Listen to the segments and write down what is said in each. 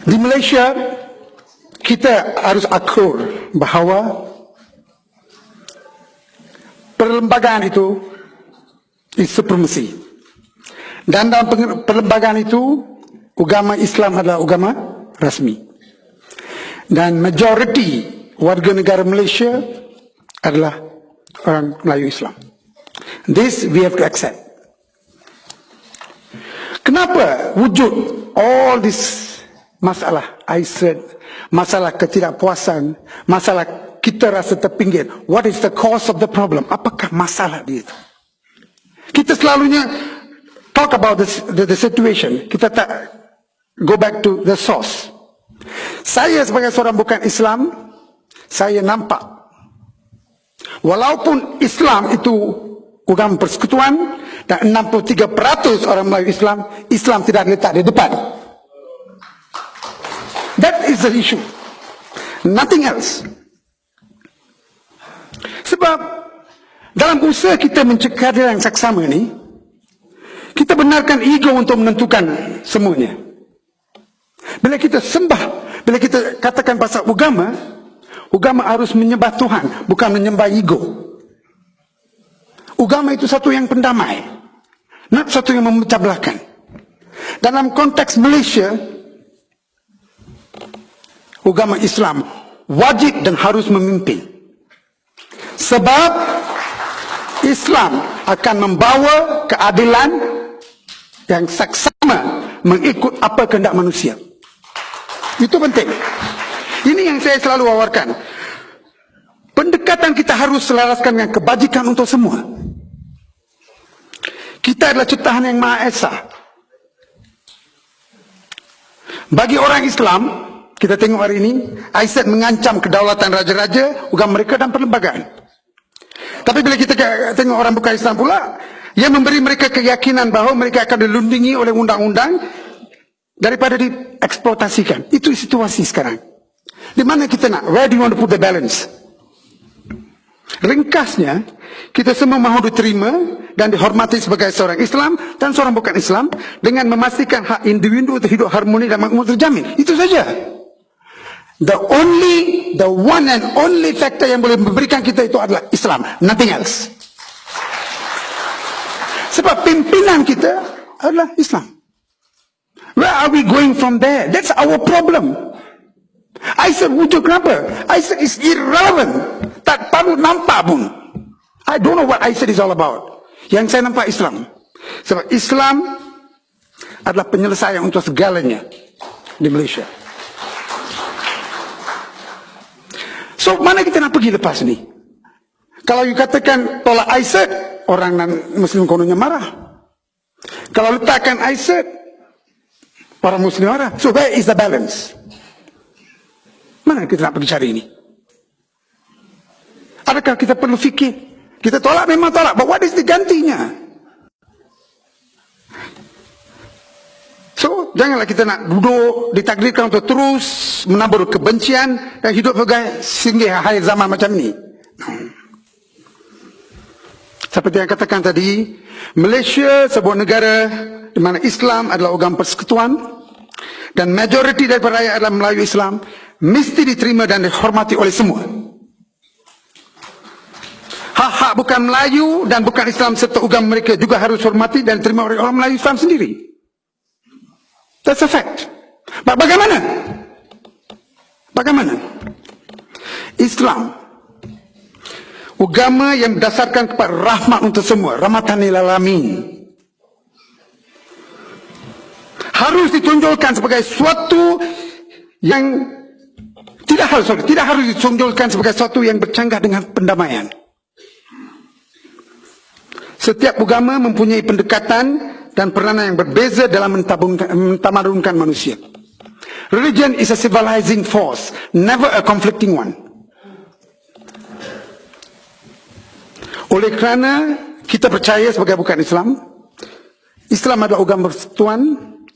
Di Malaysia, kita harus akur bahawa perlembagaan itu is supremacy. Dan dalam perlembagaan itu, agama Islam adalah agama rasmi. Dan majoriti warga negara Malaysia adalah orang Melayu Islam. This we have to accept. Kenapa wujud all this masalah ISID, masalah ketidakpuasan, masalah kita rasa terpinggir? What is the cause of the problem? Apakah masalah dia itu? Kita selalunya talk about the situation. Kita tak go back to the source. Saya sebagai seorang bukan Islam, saya nampak walaupun Islam itu agama persekutuan dan 63% orang Melayu Islam, Islam tidak letak di depan. That is the issue. Nothing else. Sebab dalam usaha kita mencegah yang saksama ini, kita benarkan ego untuk menentukan semuanya. Bila kita sembah, bila kita katakan pasal agama, agama harus menyembah Tuhan, bukan menyembah ego. Agama itu satu yang pendamai, not satu yang memecah belahkan. Dalam konteks Malaysia, agama Islam wajib dan harus memimpin. Sebab Islam akan membawa keadilan yang saksama mengikut apa kehendak manusia. Itu penting. Ini yang saya selalu wawarkan. Pendekatan kita harus selaraskan dengan kebajikan untuk semua. Kita adalah ciptaan yang Maha Esa. Bagi orang Islam, kita tengok hari ini, ISID mengancam kedaulatan raja-raja, agama mereka dan perlembagaan. Tapi bila kita tengok orang bukan Islam pula, ia memberi mereka keyakinan bahawa mereka akan dilindungi oleh undang-undang daripada dieksploitasikan. Itu situasi sekarang. Di mana kita nak? Where do you want to put the balance? Ringkasnya, kita semua mahu diterima dan dihormati sebagai seorang Islam dan seorang bukan Islam dengan memastikan hak individu untuk hidup harmoni dan makmur terjamin. Itu saja. The one and only factor yang boleh memberikan kita itu adalah Islam, nothing else. Sebab pimpinan kita adalah Islam. Where are we going from there? That's our problem. ISID wujud kenapa? ISID is irrelevant. Tak perlu nampak pun. I don't know what ISID is all about. Yang saya nampak Islam. Sebab Islam adalah penyelesaian untuk segalanya di Malaysia. So, mana kita nak pergi lepas ni? Kalau you katakan tolak ISID, orang Muslim kononnya marah. Kalau letakkan ISID, orang Muslim marah. So, where is the balance? Mana kita nak pergi cari ini? Adakah kita perlu fikir? Kita tolak memang tolak, but what is digantinya? So, janganlah kita nak duduk ditakdirkan untuk terus menabur kebencian dan hidup sebagai singgih akhir zaman macam ini. Seperti yang katakan tadi, Malaysia sebuah negara di mana Islam adalah agama persekutuan dan majoriti daripada rakyat adalah Melayu Islam, mesti diterima dan dihormati oleh semua. Hak-hak bukan Melayu dan bukan Islam serta agama mereka juga harus hormati dan diterima oleh orang Melayu Islam sendiri. That's a fact. Bagaimana? Bagaimana? Islam, agama yang berdasarkan kepada rahmat untuk semua, rahmatan lil alamin, harus ditunjukkan sebagai suatu yang tidak harus ditunjukkan sebagai sesuatu yang bercanggah dengan pendamaian. Setiap agama mempunyai pendekatan dan peranan yang berbeza dalam mentamadunkan manusia. Religion is a civilizing force, never a conflicting one. Oleh kerana kita percaya sebagai bukan Islam, Islam adalah agama persekutuan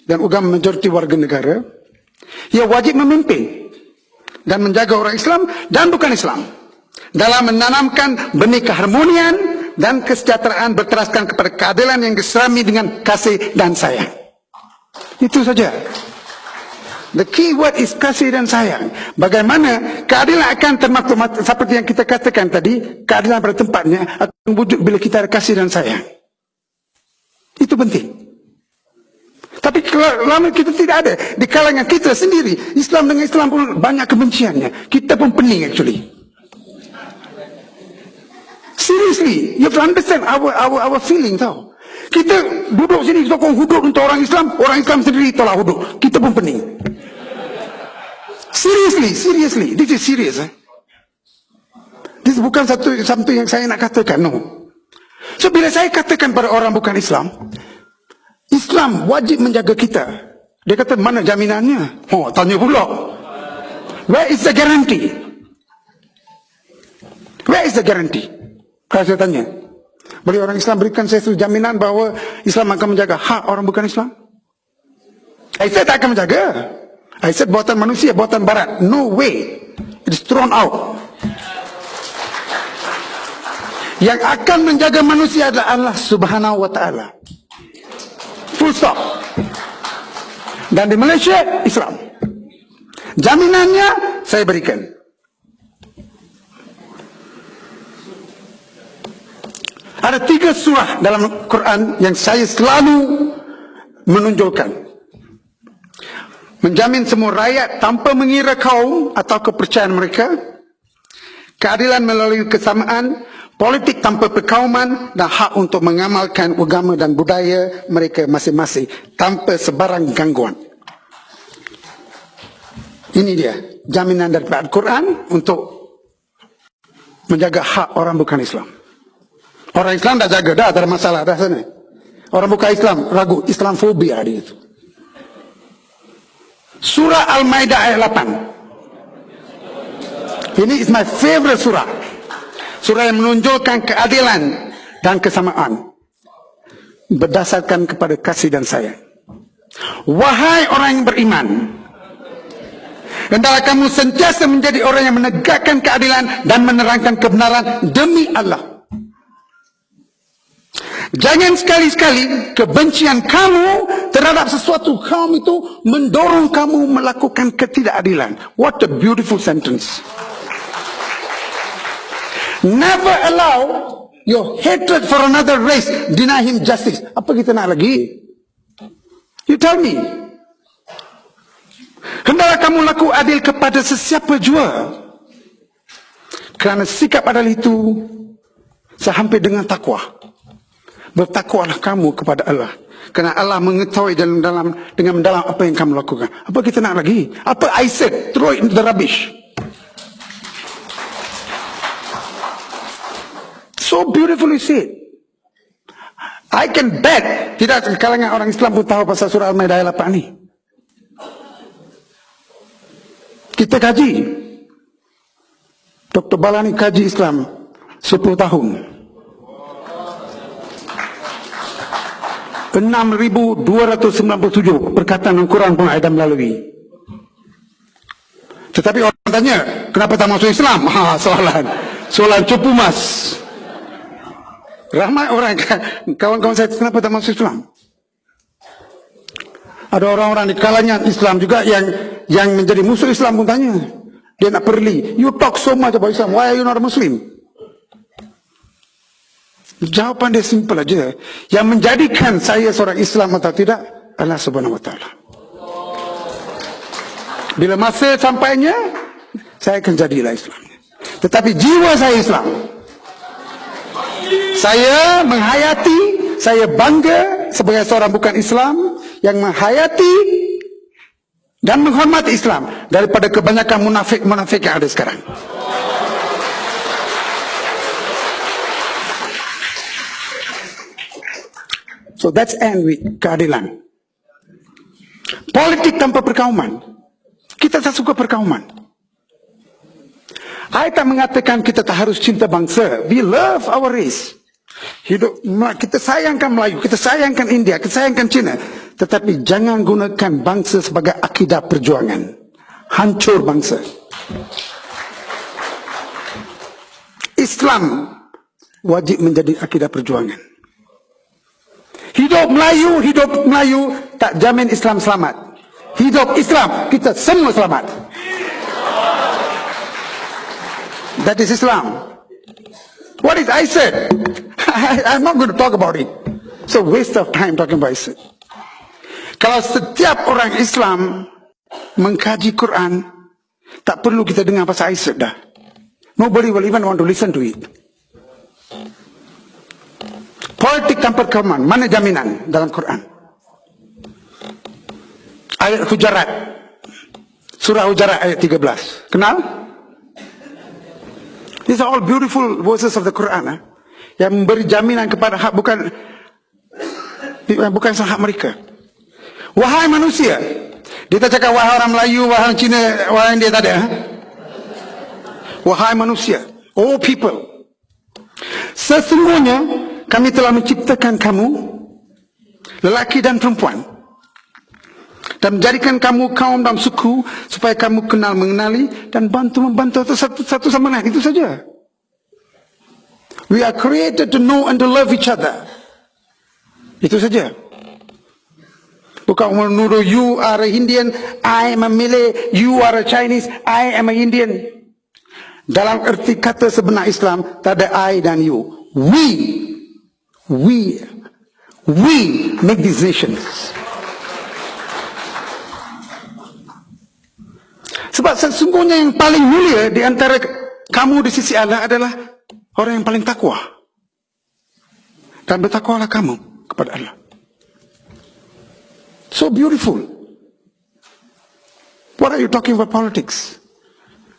dan agama majoriti warga negara, ia wajib memimpin dan menjaga orang Islam dan bukan Islam dalam menanamkan benih keharmonian dan kesejahteraan berteraskan kepada keadilan yang diserami dengan kasih dan sayang. Itu saja. The key word is kasih dan sayang. Bagaimana keadilan akan termaktub seperti yang kita katakan tadi, keadilan pada tempatnya akan wujud bila kita ada kasih dan sayang. Itu penting. Tapi kalau lama kita tidak ada di kalangan kita sendiri, Islam dengan Islam pun banyak kebenciannya. Kita pun pening actually. Seriously, you have to understand our feeling tau. Kita duduk sini sokong hudud untuk orang Islam sendiri tolak hudud. Kita pun pening. Seriously, this is serious. This bukan satu yang saya nak katakan, no. So bila saya katakan pada orang bukan Islam, Islam wajib menjaga kita. Dia kata mana jaminannya? Oh, tanya pula. Where is the guarantee? Where is the guarantee? Kalau saya tanya, boleh orang Islam berikan saya satu jaminan bahawa Islam akan menjaga hak orang bukan Islam? I said tak akan menjaga. I said buatan manusia, buatan barat. No way. It's thrown out. Yang akan menjaga manusia adalah Allah Subhanahu wa ta'ala. Full stop. Dan di Malaysia, Islam. Jaminannya saya berikan. Ada 3 surah dalam Quran yang saya selalu menonjolkan. Menjamin semua rakyat tanpa mengira kaum atau kepercayaan mereka, keadilan melalui kesamaan, politik tanpa perkauman, dan hak untuk mengamalkan agama dan budaya mereka masing-masing tanpa sebarang gangguan. Ini dia jaminan daripada Al-Quran untuk menjaga hak orang bukan Islam. Orang Islam dah jaga, dah tak ada masalah dah sana. Orang bukan Islam ragu, Islamfobia dia itu. Surah Al-Maidah ayat 8. Ini is my favorite surah. Surah yang menunjukkan keadilan dan kesamaan berdasarkan kepada kasih dan sayang. Wahai orang yang beriman, hendaklah kamu sentiasa menjadi orang yang menegakkan keadilan dan menerangkan kebenaran demi Allah. Jangan sekali-sekali kebencian kamu terhadap sesuatu kaum itu mendorong kamu melakukan ketidakadilan. What a beautiful sentence. Never allow your hatred for another race deny him justice. Apa kita nak lagi? You tell me. Hendaklah kamu laku adil kepada sesiapa jua. Kerana sikap adil itu sehampir dengan takwa. Bertakwalah kamu kepada Allah. Kerana Allah mengetahui dengan mendalam apa yang kamu lakukan. Apa kita nak lagi? Apa I said? Throw it into the rubbish. So beautifully said. I can bet tidak kalangan orang Islam pun tahu pasal surah Al-Maidah ayat 8 ni. Kita kaji. Dr. Balani kaji Islam 10 tahun. 6,297 perkataan Al-Quran pun Adam melalui. Tetapi orang tanya, kenapa tak masuk Islam? Soalan cupu mas. Ramai orang, kawan-kawan saya, kenapa tak masuk Islam? Ada orang-orang di kalangan Islam juga yang menjadi musuh Islam pun tanya. Dia nak perli, you talk so much about Islam, why are you not a Muslim? Jawapan dia simple aja. Yang menjadikan saya seorang Islam atau tidak, Allah Subhanahu wa ta'ala. Bila masa sampainya, saya akan jadilah Islam. Tetapi jiwa saya Islam. Saya menghayati, saya bangga sebagai seorang bukan Islam yang menghayati dan menghormati Islam daripada kebanyakan munafik-munafik yang ada sekarang. So that's end with keadilan. Politik tanpa perkauman. Kita tak suka perkauman. I tak mengatakan kita tak harus cinta bangsa. We love our race. Kita sayangkan Melayu, kita sayangkan India, kita sayangkan Cina. Tetapi jangan gunakan bangsa sebagai akidah perjuangan. Hancur bangsa. Islam wajib menjadi akidah perjuangan. Hidup Melayu tak jamin Islam selamat. hidup Islam, kita semua selamat. That is Islam. What is ISID? I'm not going to talk about it. It's a waste of time talking about ISID. Kalau setiap orang Islam mengkaji Quran, tak perlu kita dengar pasal ISID dah. Nobody will even want to listen to it. Politik tanpa keamanan, mana jaminan dalam Quran? Ayat Hujarat, surah Hujarat ayat 13. Kenal? These are all beautiful verses of the Quran, yang memberi jaminan kepada hak bukan hak mereka. Wahai manusia, dia tak cakap wahai orang Melayu, wahai orang Cina, wahai India, tak ada. Wahai manusia, all people, sesungguhnya kami telah menciptakan kamu, lelaki dan perempuan, dan menjadikan kamu kaum dalam suku supaya kamu kenal mengenali dan bantu-membantu satu sama lain. Itu saja. We are created to know and to love each other. Itu saja. Bukan menuduh you are a Indian, I am a Malay, you are a Chinese, I am a Indian. Dalam erti kata sebenar Islam, tak ada I dan you. We make these nations. Sebab sesungguhnya yang paling mulia di antara kamu di sisi Allah adalah orang yang paling takwa. Dan bertakwalah kamu kepada Allah. So beautiful. What are you talking about politics?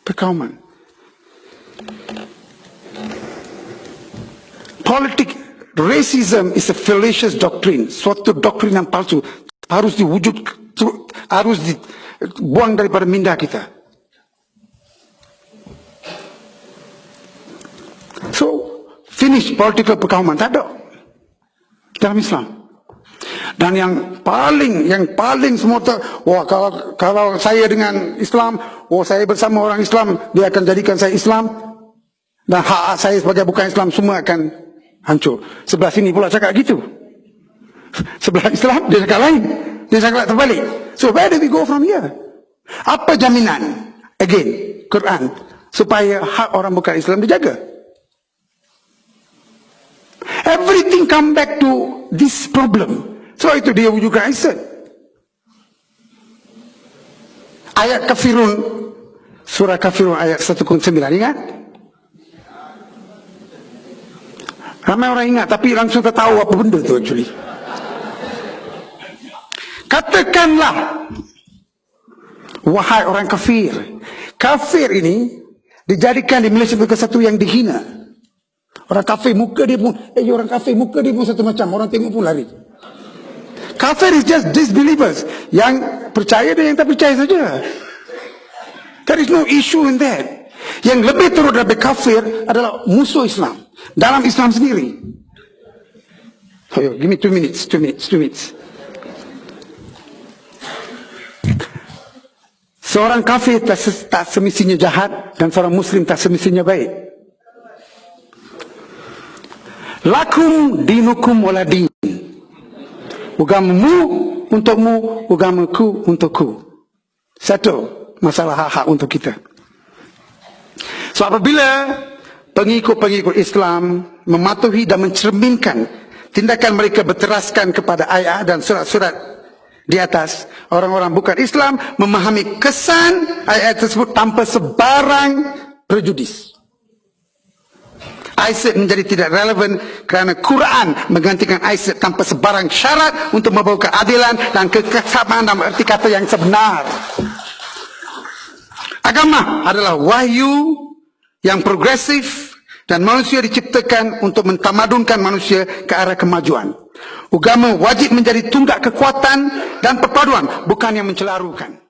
Perkauman. Racism is a fallacious doctrine. Suatu doktrin yang palsu. Harus dibuang daripada minda kita. So, finish political perkauman. Tak ada dalam Islam. Dan yang paling semua wah, kalau saya dengan Islam, saya bersama orang Islam, dia akan jadikan saya Islam, dan hak saya sebagai bukan Islam semua akan hancur. Sebelah sini pula cakap gitu. Sebelah Islam dia cakap lain, dia cakap terbalik. So where do we go from here? Apa jaminan, again, Quran, supaya hak orang bukan Islam dijaga? Everything come back to this problem. So itu dia juga Aisyah. Ayat Kafirun, surah Kafirun ayat 109, ingat? Ramai orang ingat, tapi langsung tak tahu apa benda tu actually. Katakanlah, wahai orang kafir. Kafir ini dijadikan di Malaysia sebagai satu yang dihina. Orang kafir muka dia pun, orang kafir muka dia pun satu macam, orang tengok pun lari. Kafir is just disbelievers, yang percaya dan yang tak percaya saja. There is no issue in that. Yang lebih teruk daripada kafir adalah musuh Islam dalam Islam sendiri. Ayo, give me 2 minutes. Seorang kafir tak semestinya jahat, dan seorang Muslim tak semestinya baik. Lakum dinukum waladin. Agamamu untukmu, agamaku untukku. Satu masalah hak-hak untuk kita. So apabila pengikut-pengikut Islam mematuhi dan mencerminkan tindakan mereka berteraskan kepada ayat dan surat-surat di atas, orang-orang bukan Islam memahami kesan ayat tersebut tanpa sebarang prejudis. Ayat menjadi tidak relevan kerana Quran menggantikan ayat tanpa sebarang syarat untuk membawa keadilan dan kesamaan dalam erti kata yang sebenar. Agama adalah wahyu yang progresif, dan manusia diciptakan untuk mentamadunkan manusia ke arah kemajuan. Agama wajib menjadi tunggak kekuatan dan perpaduan, bukan yang mencelarukan.